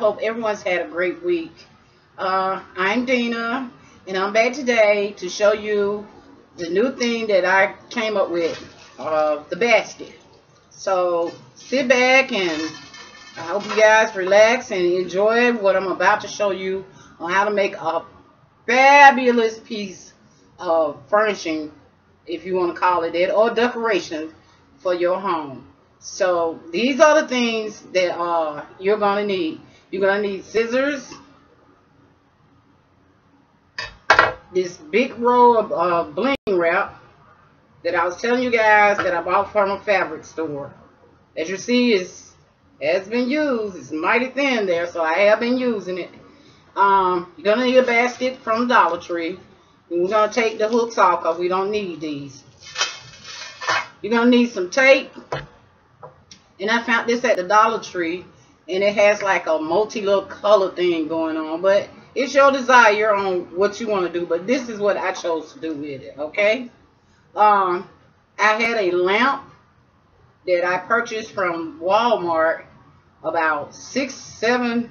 hope everyone's had a great week. I'm Dina, and I'm back today to show you the new thing that I came up with, the basket. So sit back and I hope you guys relax and enjoy what I'm about to show you on how to make a fabulous piece of furnishing, if you want to call it that, or decoration for your home. So these are the things that you're going to need. You're going to need scissors, this big roll of bling wrap that I was telling you guys that I bought from a fabric store. As you see, has been used. It's mighty thin there, so I have been using it. You're going to need a basket from Dollar Tree. We're going to take the hooks off because we don't need these. You're going to need some tape. And I found this at the Dollar Tree. And it has like a multi-little color thing going on. But it's your desire on what you want to do. But this is what I chose to do with it. Okay? I had a lamp that I purchased from Walmart about 7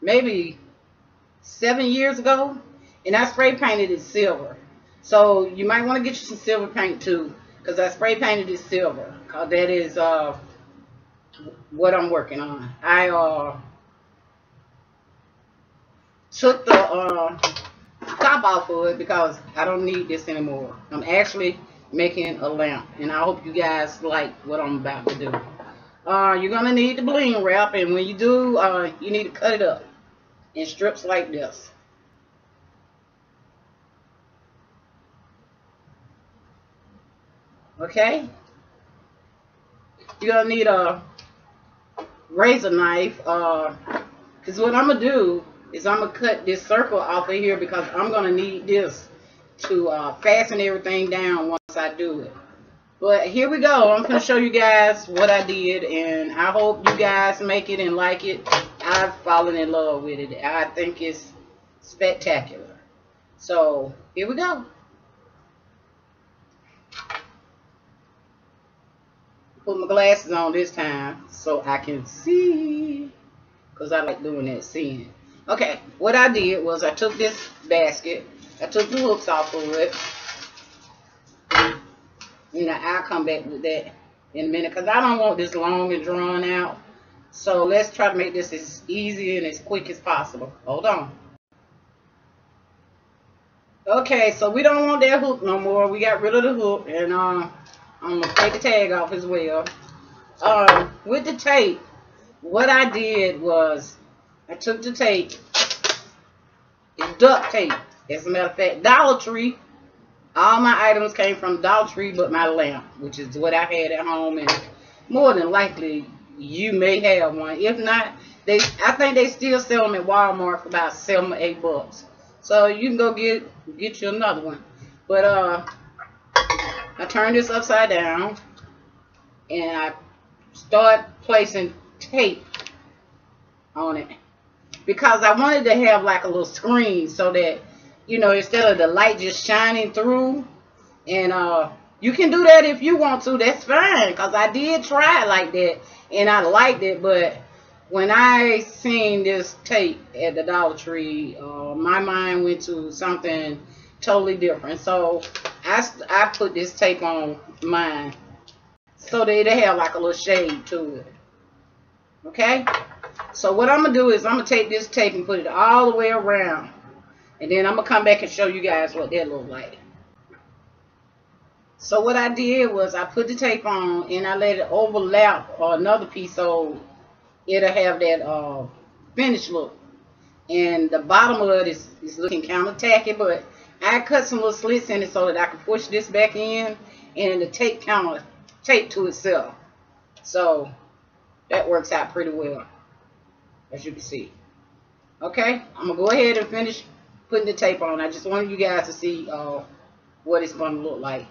years ago, and I spray painted it silver. So you might want to get you some silver paint too, because I spray painted it silver, because that is what I'm working on. I took the top off of it because I don't need this anymore. I'm actually making a lamp, and I hope you guys like what I'm about to do. You're gonna need the bling wrap, and when you do, you need to cut it up in strips like this. Okay? You're gonna need a razor knife, because what I'm gonna do is I'm gonna cut this circle off of here because I'm gonna need this to fasten everything down once I do it. But here we go. I'm going to show you guys what I did, and I hope you guys make it and like it. I've fallen in love with it. I think it's spectacular. So here we go. Put my glasses on this time so I can see, because I like doing that seeing. Okay, what I did was I took this basket, I took the hooks off of it. You know, I'll come back with that in a minute because I don't want this long and drawn out. So let's try to make this as easy and as quick as possible. Hold on. Okay, so we don't want that hook no more. We got rid of the hook, and I'm going to take the tag off as well. With the tape, what I did was I took the tape. It's duct tape. As a matter of fact, Dollar Tree. All my items came from Dollar Tree but my lamp, which is what I had at home, and more than likely you may have one. If not, I think they still sell them at Walmart for about $7 or $8. So you can go get you another one. But I turned this upside down and I start placing tape on it because I wanted to have like a little screen so that, you know, instead of the light just shining through. And you can do that if you want to. That's fine, because I did try it like that and I liked it. But when I seen this tape at the Dollar Tree, my mind went to something totally different. So I put this tape on mine so that it'll have like a little shade to it. Okay, so what I'm gonna do is I'm gonna take this tape and put it all the way around. And then I'm going to come back and show you guys what that looked like. So what I did was I put the tape on and I let it overlap another piece so it'll have that finished look. And the bottom of it is looking kind of tacky, but I cut some little slits in it so that I can push this back in and the tape kind of tape to itself. So that works out pretty well, as you can see. Okay, I'm going to go ahead and finish putting the tape on. I just wanted you guys to see what it's going to look like.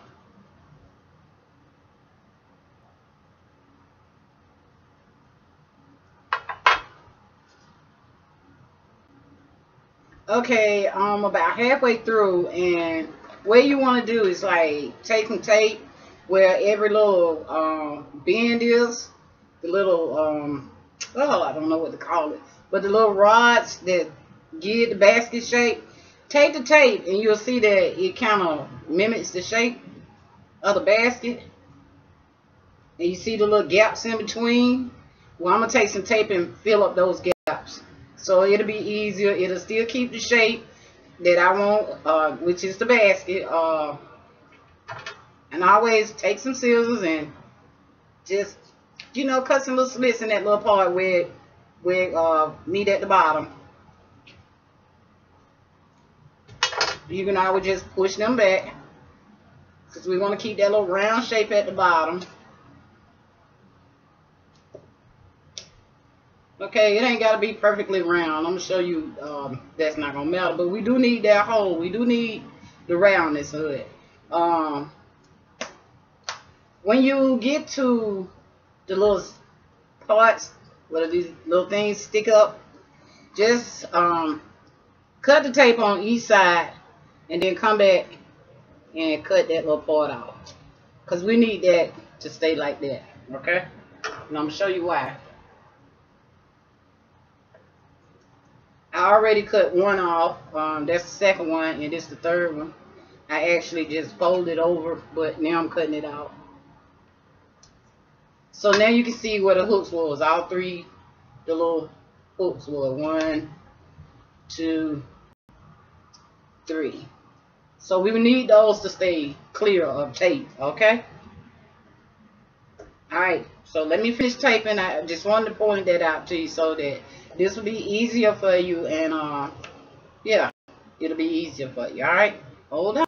Okay, I'm about halfway through, and what you want to do is like take some tape where every little bend is, the little oh, I don't know what to call it, but the little rods that give the basket shape. Take the tape and you'll see that it kind of mimics the shape of the basket. And you see the little gaps in between. Well, I'm going to take some tape and fill up those gaps. So it'll be easier. It'll still keep the shape that I want, which is the basket. And always take some scissors and just, you know, cut some little slits in that little part where meet at the bottom. You can always just push them back because we want to keep that little round shape at the bottom. Okay, it ain't got to be perfectly round. I'm going to show you that's not going to matter. But we do need that hole. We do need the roundness of it. When you get to the little parts where these little things stick up, just cut the tape on each side and then come back and cut that little part off. Because we need that to stay like that. Okay? And I'm going to show you why. I already cut one off. That's the second one, and this is the third one. I actually just folded over, but now I'm cutting it out. So now you can see where the hooks was. All three, the little hooks were 1, 2, 3. So we need those to stay clear of tape, okay? Alright, so let me finish taping. I just wanted to point that out to you so that this will be easier for you, and yeah, it'll be easier for you. Alright, hold on.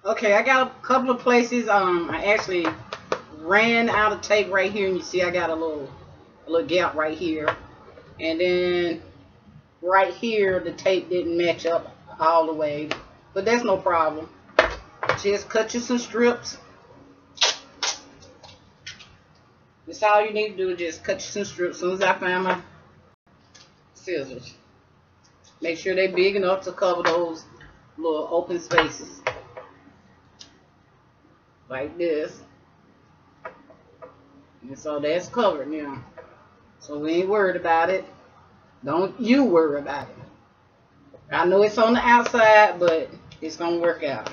Okay, I got a couple of places. I actually ran out of tape right here, and you see I got a little gap right here, and then right here the tape didn't match up all the way, but that's no problem. Just cut you some strips. That's all you need to do, just cut you some strips. As soon as I find my scissors, make sure they're big enough to cover those little open spaces like this. And so that's covered now, so we ain't worried about it. Don't you worry about it. I know it's on the outside, but it's gonna work out.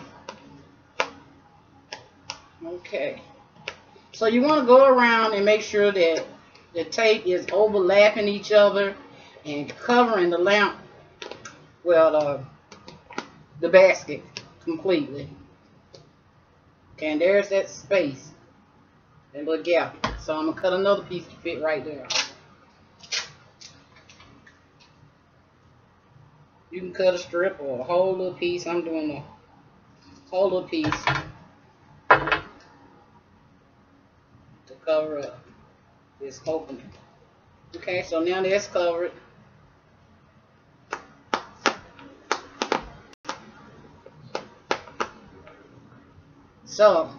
Okay, so you want to go around and make sure that the tape is overlapping each other and covering the lamp, well, the basket completely. Okay, and there's that space, that little gap. So I'm gonna cut another piece to fit right there. You can cut a strip or a whole little piece. I'm doing a whole little piece to cover up this opening. Okay, so now that's covered. So,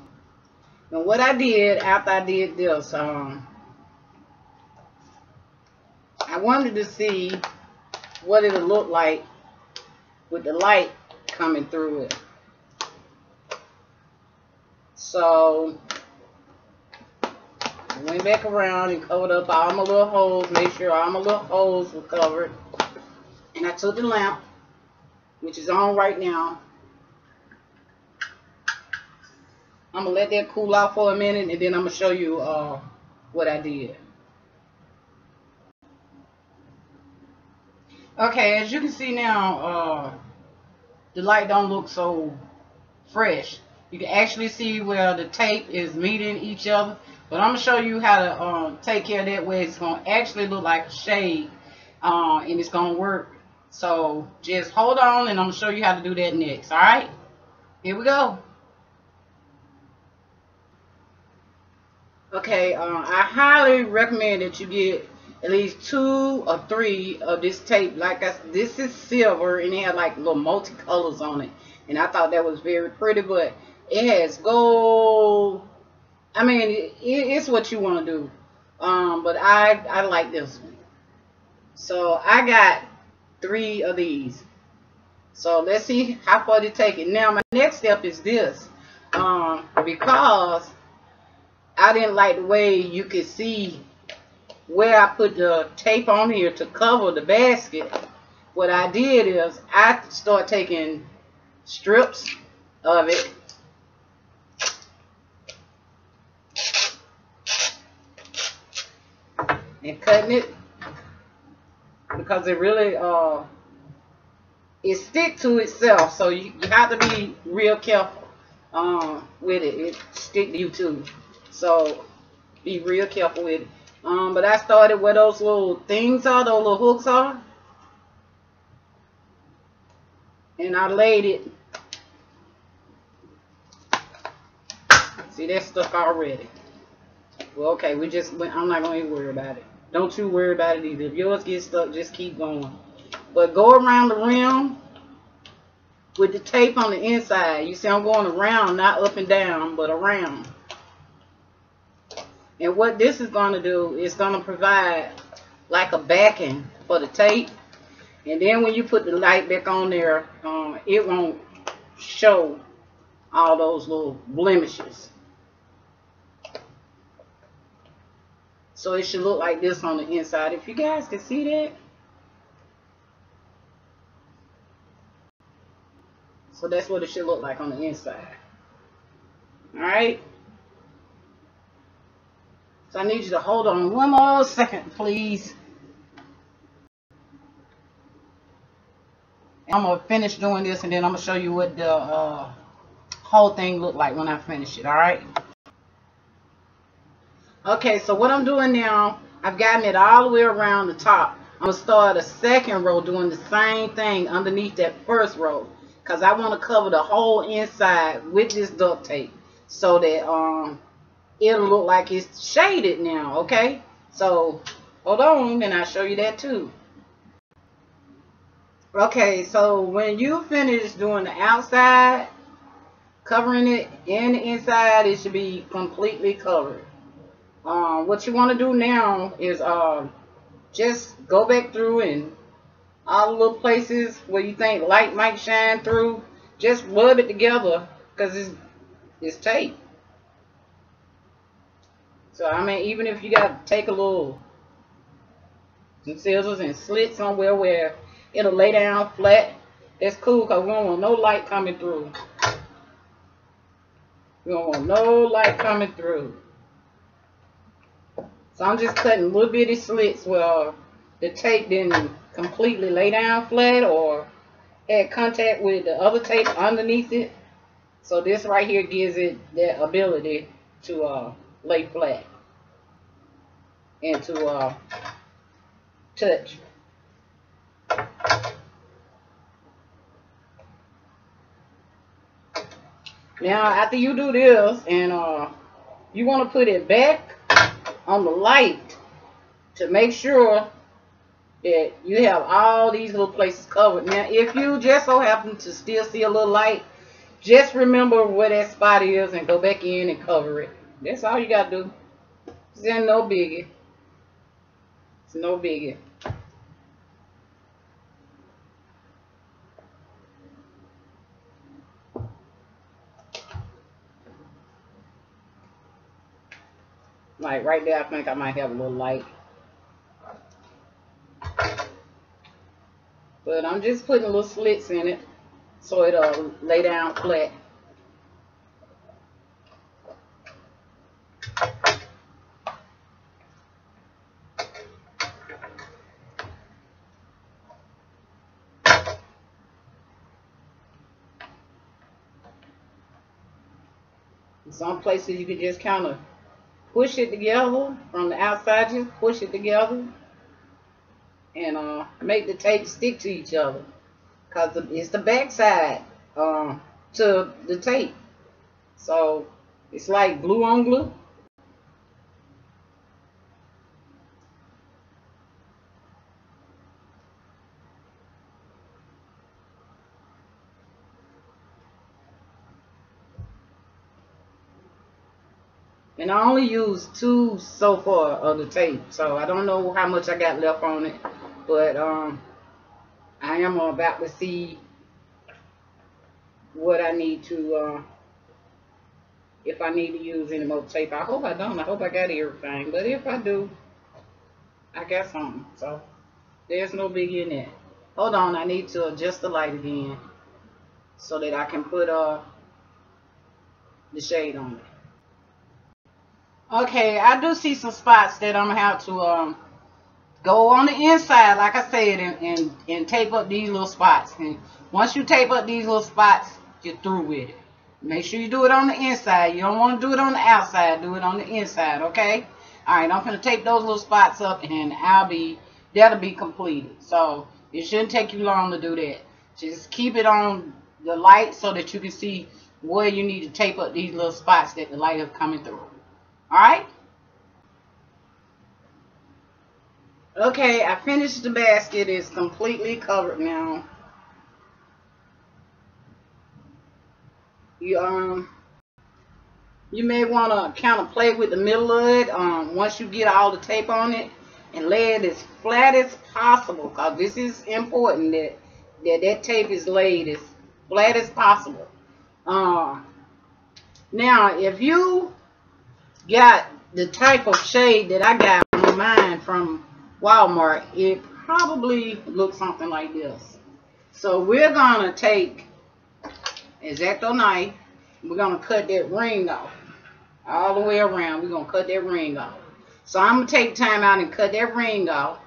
and what I did after I did this, I wanted to see what it'll look like with the light coming through it. So I went back around and covered up all my little holes, made sure all my little holes were covered. And I took the lamp, which is on right now. I'm going to let that cool out for a minute, and then I'm going to show you what I did. Okay, as you can see now, the light don't look so fresh. You can actually see where the tape is meeting each other. But I'm going to show you how to take care of that way it's going to actually look like a shade, and it's going to work. So just hold on, and I'm going to show you how to do that next. Alright, here we go. Okay, I highly recommend that you get at least 2 or 3 of this tape. Like this is silver, and it had like little multicolors on it, and I thought that was very pretty. But it has gold. I mean, it's what you want to do. But I like this one. So I got 3 of these. So let's see how far to take it. Now my next step is this, because I didn't like the way you could see where I put the tape on here to cover the basket, what I did is I start taking strips of it and cutting it, because it really it stick to itself, so you have to be real careful with it. It stick to you too, so be real careful with it. But I started where those little things are, those little hooks are, and I laid it. See, that's stuck already. Well, okay, I'm not gonna even worry about it. Don't you worry about it either. If yours gets stuck, just keep going. But go around the rim with the tape on the inside. You see I'm going around, not up and down, but around. And what this is going to do is going to provide like a backing for the tape. And then when you put the light back on there, it won't show all those little blemishes. So it should look like this on the inside. If you guys can see that. So that's what it should look like on the inside. Alright. So I need you to hold on one more second, please. I'm going to finish doing this, and then I'm going to show you what the whole thing looked like when I finish it. Alright. Okay, so what I'm doing now, I've gotten it all the way around the top. I'm going to start a second row doing the same thing underneath that first row, because I want to cover the whole inside with this duct tape so that it'll look like it's shaded now. Okay, so hold on and I'll show you that too. Okay, so when you finish doing the outside, covering it, and the inside, it should be completely covered. What you want to do now is just go back through and all the little places where you think light might shine through, just rub it together, because it's tape. So I mean, even if you got to take some scissors and slit somewhere where it'll lay down flat, that's cool, because we don't want no light coming through. We don't want no light coming through. So I'm just cutting little bitty slits where the tape didn't completely lay down flat or had contact with the other tape underneath it. So this right here gives it that ability to lay flat and to touch. Now after you do this, and you want to put it back on the light to make sure that you have all these little places covered. Now if you just so happen to still see a little light, just remember where that spot is and go back in and cover it. That's all you got to do. It's no biggie. It's no biggie. Like right there, I think I might have a little light. But I'm just putting little slits in it so it'll lay down flat. In some places you can just kind of push it together from the outside, just push it together and make the tape stick to each other, because it's the back side to the tape, so it's like glue on glue. And I only used 2 so far of the tape, so I don't know how much I got left on it, but I am about to see what I need to, if I need to use any more tape. I hope I don't. I hope I got everything, but if I do, I got something. So there's no biggie in that. Hold on, I need to adjust the light again so that I can put the shade on it. Okay, I do see some spots that I'm gonna have to go on the inside, like I said, and tape up these little spots. And once you tape up these little spots, you're through with it. Make sure you do it on the inside. You don't want to do it on the outside. Do it on the inside, okay? All right, I'm gonna tape those little spots up, and that'll be completed. So it shouldn't take you long to do that. Just keep it on the light so that you can see where you need to tape up these little spots that the light is coming through. All right. Okay, I finished the basket. It's completely covered now. You may want to kind of play with the middle of it once you get all the tape on it, and lay it as flat as possible, because this is important that tape is laid as flat as possible. Now, if you got the type of shade that I got on mine from Walmart, it probably looks something like this. So we're gonna take X-Acto knife. We're gonna cut that ring off all the way around. We're gonna cut that ring off. So I'm gonna take time out and cut that ring off,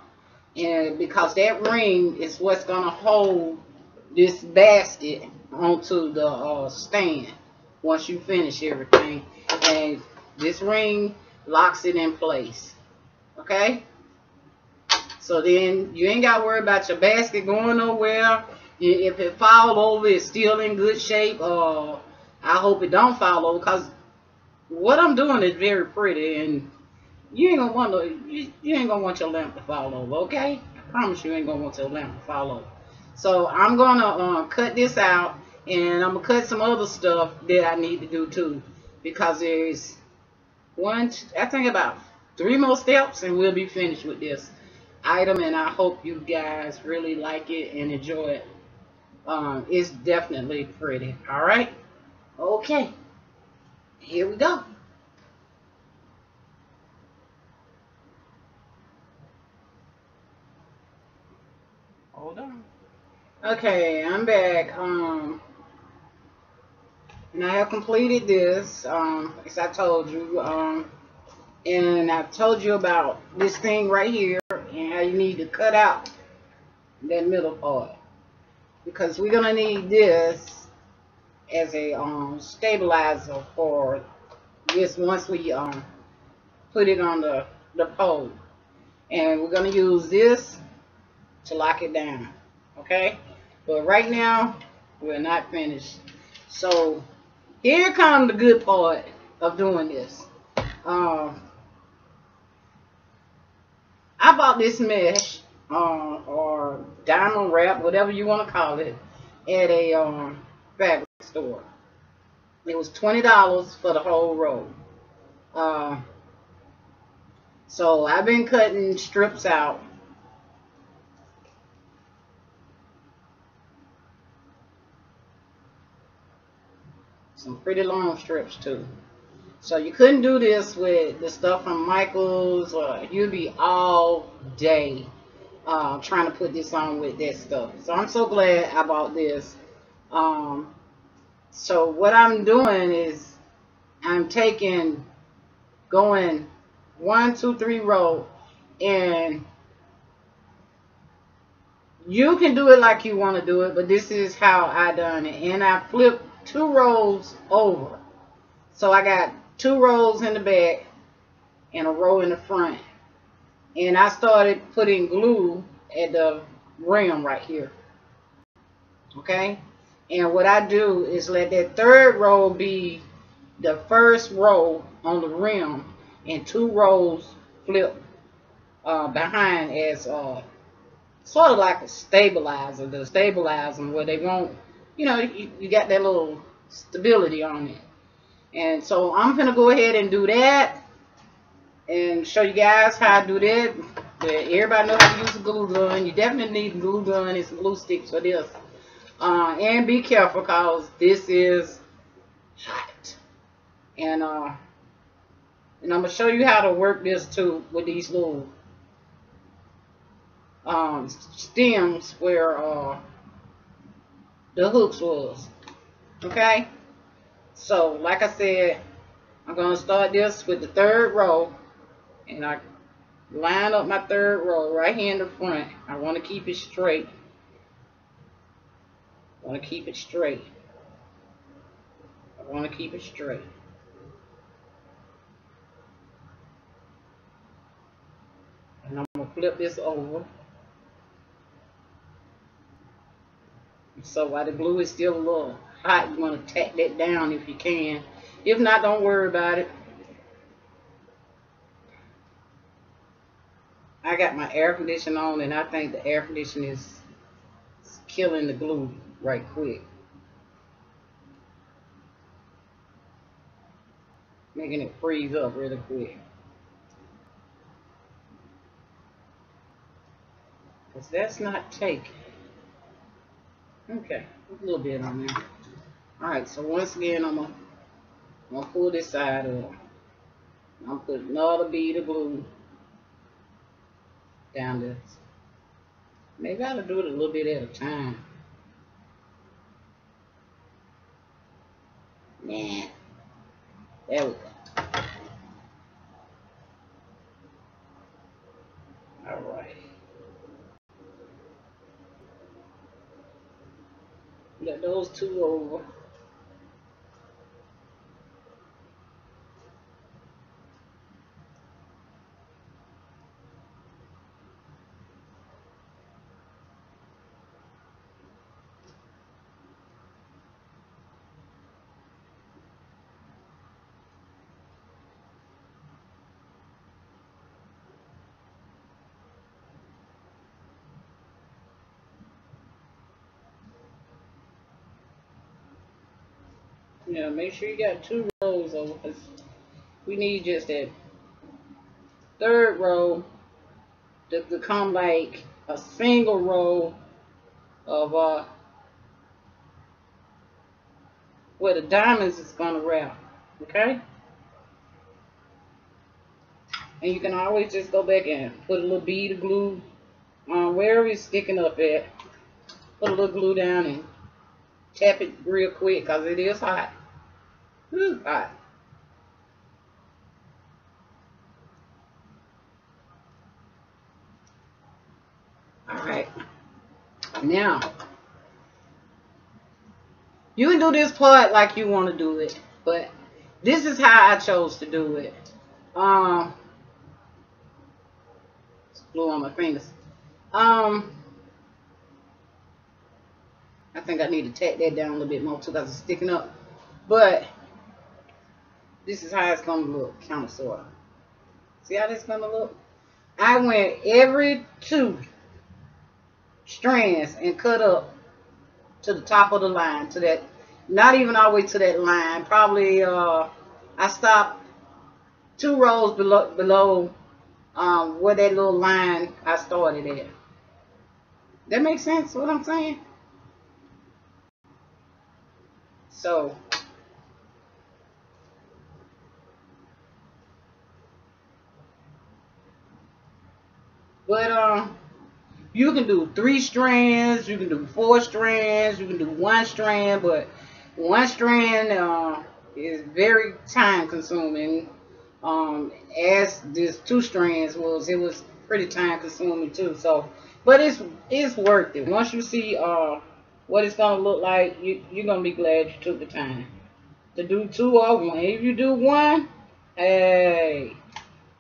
and because that ring is what's gonna hold this basket onto the stand once you finish everything, and this ring locks it in place. Okay, so then you ain't got to worry about your basket going nowhere. If it fall over, it's still in good shape. I hope it don't fall over, because what I'm doing is very pretty, and you ain't gonna want your lamp to fall over. Okay, I promise you ain't gonna want your lamp to fall over. So I'm gonna cut this out, and I'm gonna cut some other stuff that I need to do too, because there's I think about 3 more steps, and we'll be finished with this item. And I hope you guys really like it and enjoy it. It's definitely pretty. All right. Okay. Here we go. Hold on. Okay, I'm back. And I have completed this, as I told you. And I've told you about this thing right here and how you need to cut out that middle part, because we're gonna need this as a stabilizer for this once we put it on the pole, and we're gonna use this to lock it down. Okay, but right now we're not finished. So here comes the good part of doing this. I bought this mesh or diamond wrap, whatever you want to call it, at a fabric store. It was $20 for the whole roll. So I've been cutting strips out. Some pretty long strips too. So you couldn't do this with the stuff from Michael's, or you'd be all day trying to put this on with that stuff. So I'm so glad I bought this. So what I'm doing is I'm going 1, 2, 3 row, and you can do it like you want to do it, but this is how I done it. And I flipped 2 rows over. So I got 2 rows in the back and a row in the front. And I started putting glue at the rim right here. Okay? And what I do is let that 3rd row be the 1st row on the rim, and 2 rows flip behind as sort of like a stabilizer. The stabilizer where they won't, you got that little stability on it. And so I'm gonna go ahead and do that and show you guys how I do that. Everybody know how to use a glue gun. You definitely need a glue gun and some glue sticks for this. And be careful, because this is hot. And I'm gonna show you how to work this too with these little stems where the hooks was. Okay, so like I said, I'm gonna start this with the third row, and I line up my third row right here in the front. I want to keep it straight. I want to keep it straight. I want to keep it straight. And I'm gonna flip this over. So while the glue is still a little hot, you want to tack that down if you can. If not, don't worry about it. I got my air conditioner on, and I think the air conditioner is killing the glue right quick, making it freeze up really quick. Because that's not taking. Okay, a little bit on there. Alright, so once again, I'm gonna pull this side up. I'm gonna put another bead of glue down this. Maybe I ought to do it a little bit at a time. Nah. There we go. Alright. Got those two over. Yeah, make sure you got 2 rows over, because we need just that third row to become like a single row of where the diamonds is gonna wrap. Okay? And you can always just go back and put a little bead of glue wherever it's sticking up at. Put a little glue down and tap it real quick, because it is hot. Whew, hot. Alright. Now, you can do this part like you want to do it, but this is how I chose to do it. It's glue on my fingers. I think I need to tack that down a little bit more too, because it's sticking up. But this is how it's gonna look, kind of sort of. See how this gonna look? I went every 2 strands and cut up to the top of the line, to that, not even all the way to that line. Probably I stopped 2 rows below where that little line I started at. That makes sense what I'm saying? So but you can do 3 strands, you can do 4 strands, you can do 1 strand, but 1 strand is very time consuming. As this 2 strands was, it was pretty time consuming too. So, but it's worth it. Once you see what it's gonna look like, you're gonna be glad you took the time to do 2 or 1. If you do 1, hey,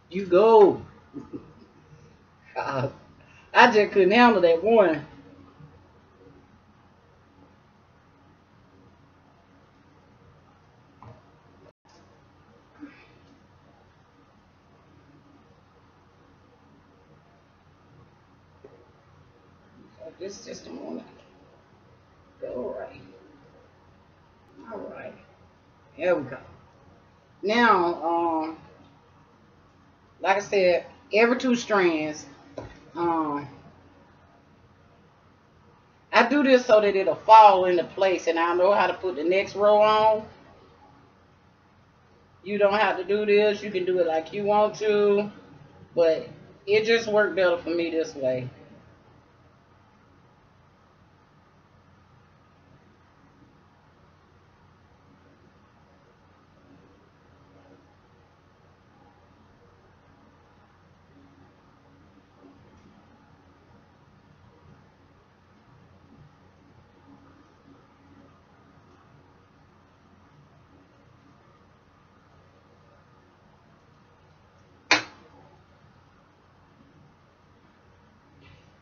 you go. I just couldn't handle that 1. So this just a moment. Go right. All right. Here we go. Now, like I said, every 2 strands, I do this so that it'll fall into place, and I know how to put the next row on. You don't have to do this. You can do it like you want to, but it just worked better for me this way.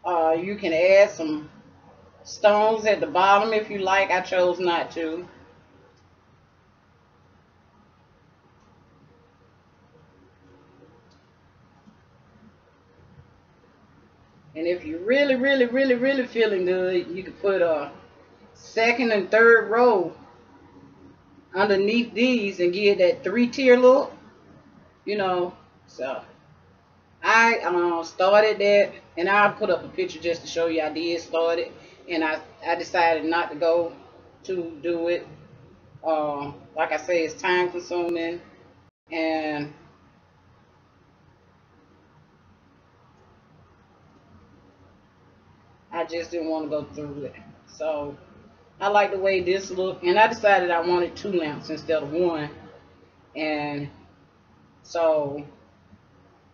You can add some stones at the bottom if you like. I chose not to. And if you're really, really, really, really feeling good, you can put a second and third row underneath these and get that three-tier look, you know. So I started that, and I'll put up a picture just to show you I did start it, and I decided not to go to do it. Like I say, it's time consuming, and I just didn't want to go through it. So I like the way this looked, and I decided I wanted 2 lamps instead of one. And so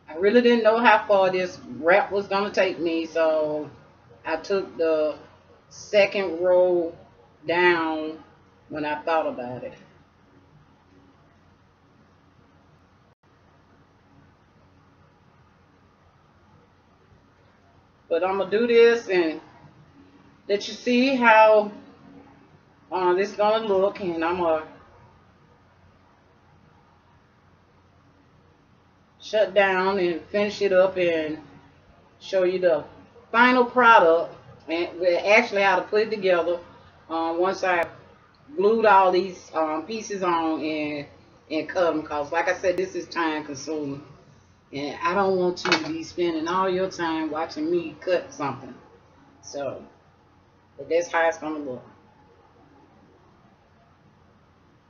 I really didn't know how far this wrap was going to take me, so I took the second row down when I thought about it. But I'm going to do this and let you see how this is going to look, and I'm going to shut down and finish it up and show you the final product, and actually how to put it together once I glued all these pieces on and cut them, because like I said, this is time consuming, and I don't want you to be spending all your time watching me cut something. So but that's how it's gonna look.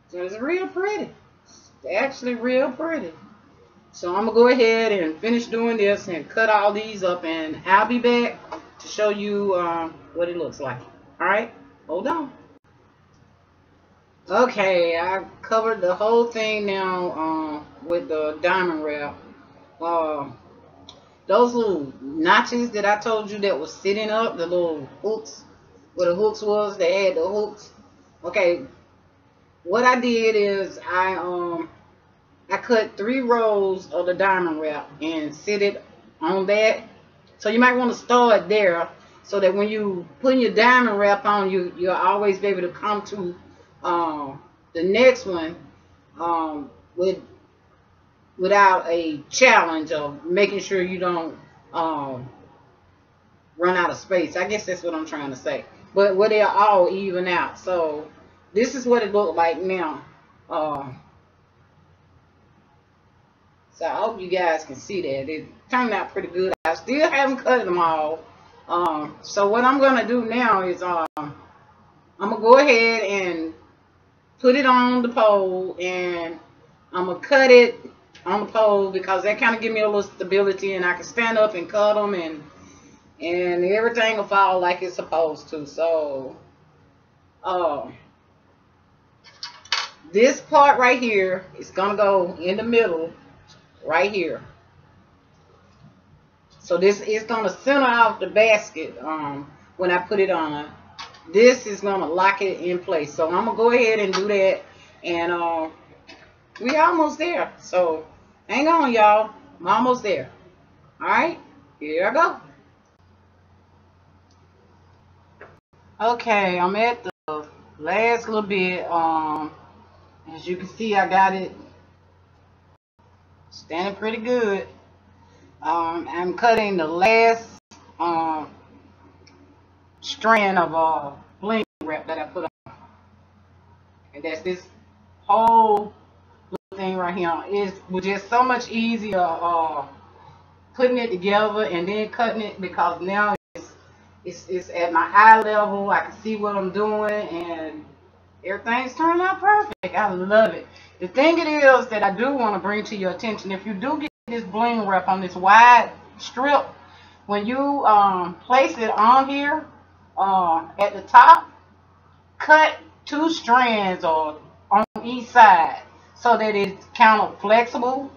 So it's real pretty. It's actually real pretty. So I'm gonna go ahead and finish doing this and cut all these up, and I'll be back to show you what it looks like. All right, hold on. Okay, I covered the whole thing now with the diamond wrap. Uh, those little notches that I told you that was sitting up, the little hooks, where the hooks was, they had the hooks. Okay, what I did is I cut 3 rows of the diamond wrap and sit it on that. So you might want to start there, so that when you put your diamond wrap on, you'll always be able to come to the next one with without a challenge of making sure you don't run out of space. I guess that's what I'm trying to say. But where they're all even out. So this is what it looked like now. So I hope you guys can see that. It turned out pretty good. I still haven't cut them all. So what I'm going to do now is I'm going to go ahead and put it on the pole, and I'm going to cut it on the pole, because that kind of give me a little stability, and I can stand up and cut them, and everything will fall like it's supposed to. So this part right here is going to go in the middle right here. So this is going to center off the basket when I put it on. This is going to lock it in place. So I'm going to go ahead and do that, and we almost there. So hang on, y'all. I'm almost there. All right, here I go. Okay, I'm at the last little bit. As you can see, I got it standing pretty good. I'm cutting the last strand of bling wrap that I put on, and that's this whole little thing right here. It was just so much easier putting it together and then cutting it, because now it's at my eye level. I can see what I'm doing, and everything's turning out perfect. I love it. The thing it is that I do want to bring to your attention, if you do get this bling wrap on this wide strip, when you place it on here at the top, cut 2 strands or on each side, so that it's kind of flexible,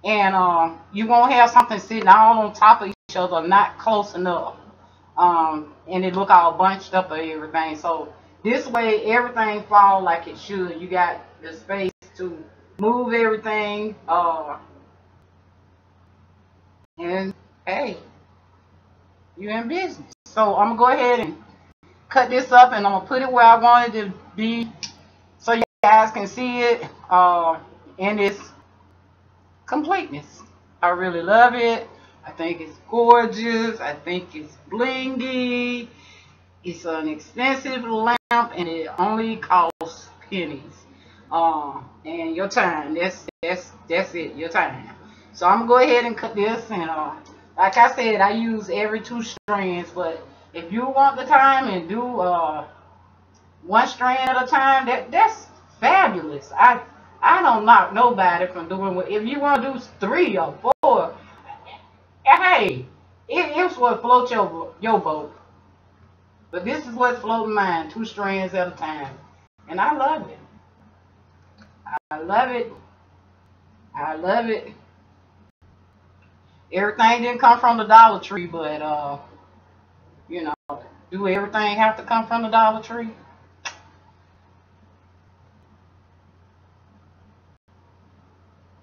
and you won't have something sitting all on top of each other, not close enough, and it look all bunched up or everything. So this way everything fall like it should. You got the space to move everything, and hey, you're in business. So I'm gonna go ahead and cut this up, and I'm gonna put it where I want it to be, so you guys can see it in its completeness. I really love it. I think it's gorgeous. I think it's blingy. It's an expensive lamp, and it only costs pennies. And your time. That's it. Your time. So I'm gonna go ahead and cut this, and like I said, I use every 2 strands. But if you want the time and do 1 strand at a time, that's fabulous. I don't knock nobody from doing what. If you want to do 3 or 4, hey, it's what floats your boat. But this is what's floating mine, 2 strands at a time. And I love it. I love it. I love it. Everything didn't come from the Dollar Tree, but you know, do everything have to come from the Dollar Tree?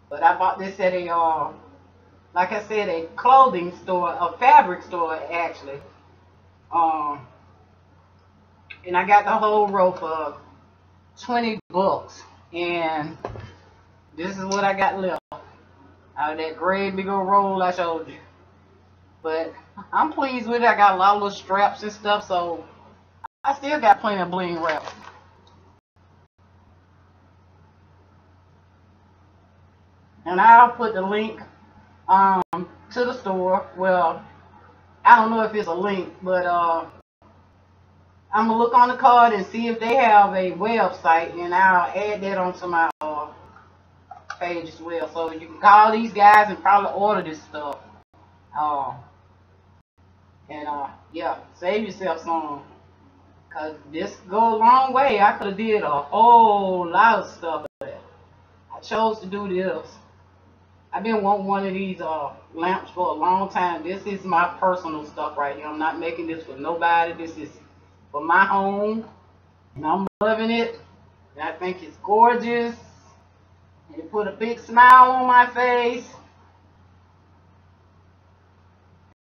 But I bought this at a like I said, a clothing store, a fabric store actually. Um, and I got the whole row for 20 bucks. And this is what I got left out of that great big old roll I showed you. But I'm pleased with it. I got a lot of little straps and stuff, so I still got plenty of bling wrap. And I'll put the link to the store. Well, I don't know if it's a link, but I'm gonna look on the card and see if they have a website, and I'll add that onto my page as well. So you can call these guys and probably order this stuff. Uh, and yeah, save yourself some, cause this go a long way. I could have did a whole lot of stuff, but I chose to do this. I've been wanting one of these lamps for a long time. This is my personal stuff right here. I'm not making this for nobody. This is for my home, and I'm loving it. And I think it's gorgeous. And it put a big smile on my face,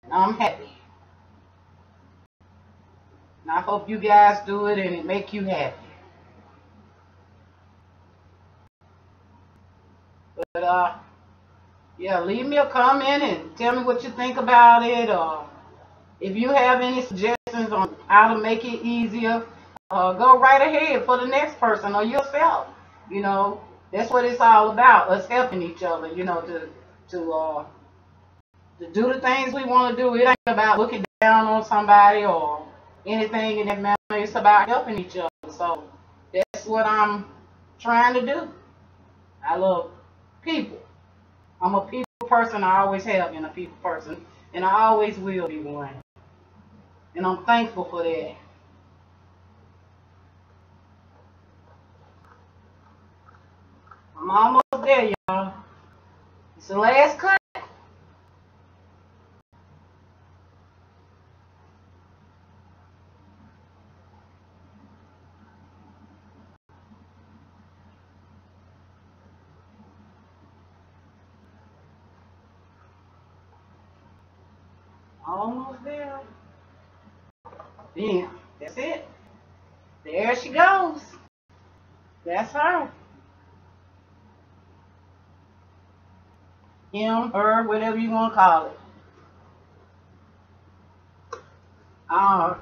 and I'm happy. And I hope you guys do it and it make you happy. But yeah, leave me a comment and tell me what you think about it. If you have any suggestions on how to make it easier, go right ahead for the next person or yourself. You know, that's what it's all about, us helping each other, you know, to do the things we want to do. It ain't about looking down on somebody or anything in that manner. It's about helping each other. So that's what I'm trying to do. I love people. I'm a people person. I always have been a people person, and I always will be one. And I'm thankful for that. I'm almost there, y'all. It's the last cut. Almost there. Damn, that's it. There she goes. That's her. Him, her, whatever you want to call it. Uh,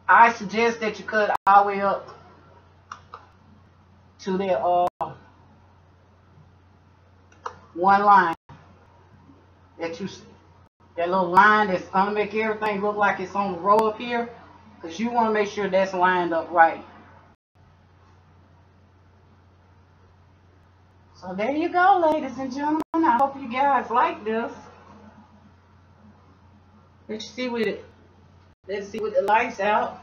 I suggest that you cut all the way up to that one line that you that little line that's gonna make everything look like it's on the row up here, because you want to make sure that's lined up right. So there you go, ladies and gentlemen. I hope you guys like this. Let's see with it. Let's see with the lights out.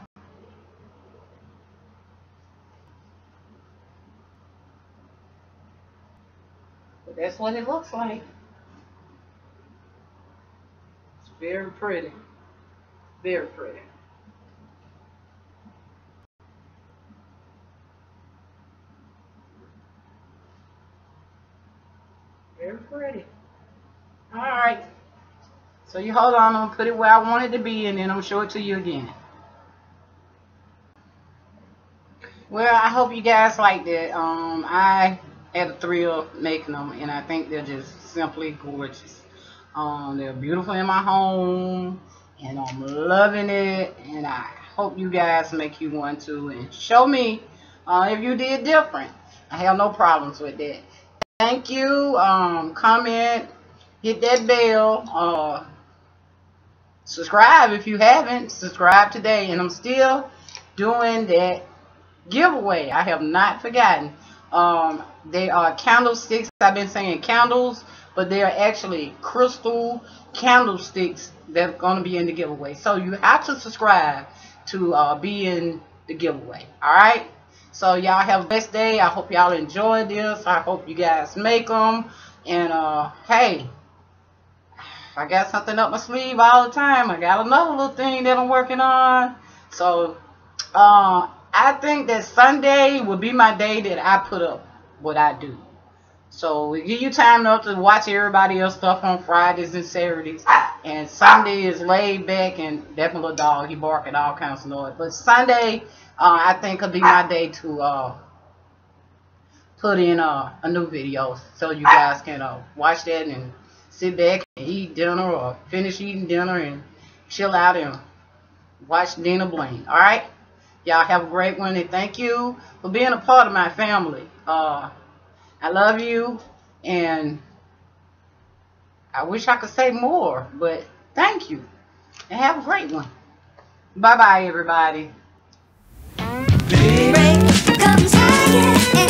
But that's what it looks like. It's very pretty. Very pretty. Very pretty. All right. So you hold on, I'm gonna put it where I want it to be, and then I'm gonna show it to you again. Well, I hope you guys liked it. I had a thrill making them, and I think they're just simply gorgeous. They're beautiful in my home, and I'm loving it, and I hope you guys make you one too, and show me if you did different. I have no problems with that. Thank you. Comment, hit that bell, subscribe if you haven't. Subscribe today, and I'm still doing that giveaway. I have not forgotten. They are candlesticks. I've been saying candles, but they are actually crystal candlesticks that are going to be in the giveaway. So you have to subscribe to be in the giveaway. Alright? So y'all have a best day. I hope y'all enjoyed this. I hope you guys make them. And hey, I got something up my sleeve all the time. I got another little thing that I'm working on. So I think that Sunday will be my day that I put up what I do. So we give you time enough to watch everybody else stuff on Fridays and Saturdays. And Sunday is laid back, and that little dog, he barking all kinds of noise. But Sunday, I think will be my day to put in a new video, so you guys can watch that and sit back and eat dinner, or finish eating dinner and chill out and watch Dina Bling. Alright? Y'all have a great one, and thank you for being a part of my family. I love you, and I wish I could say more, but thank you, and have a great one. Bye-bye, everybody. Break comes higher.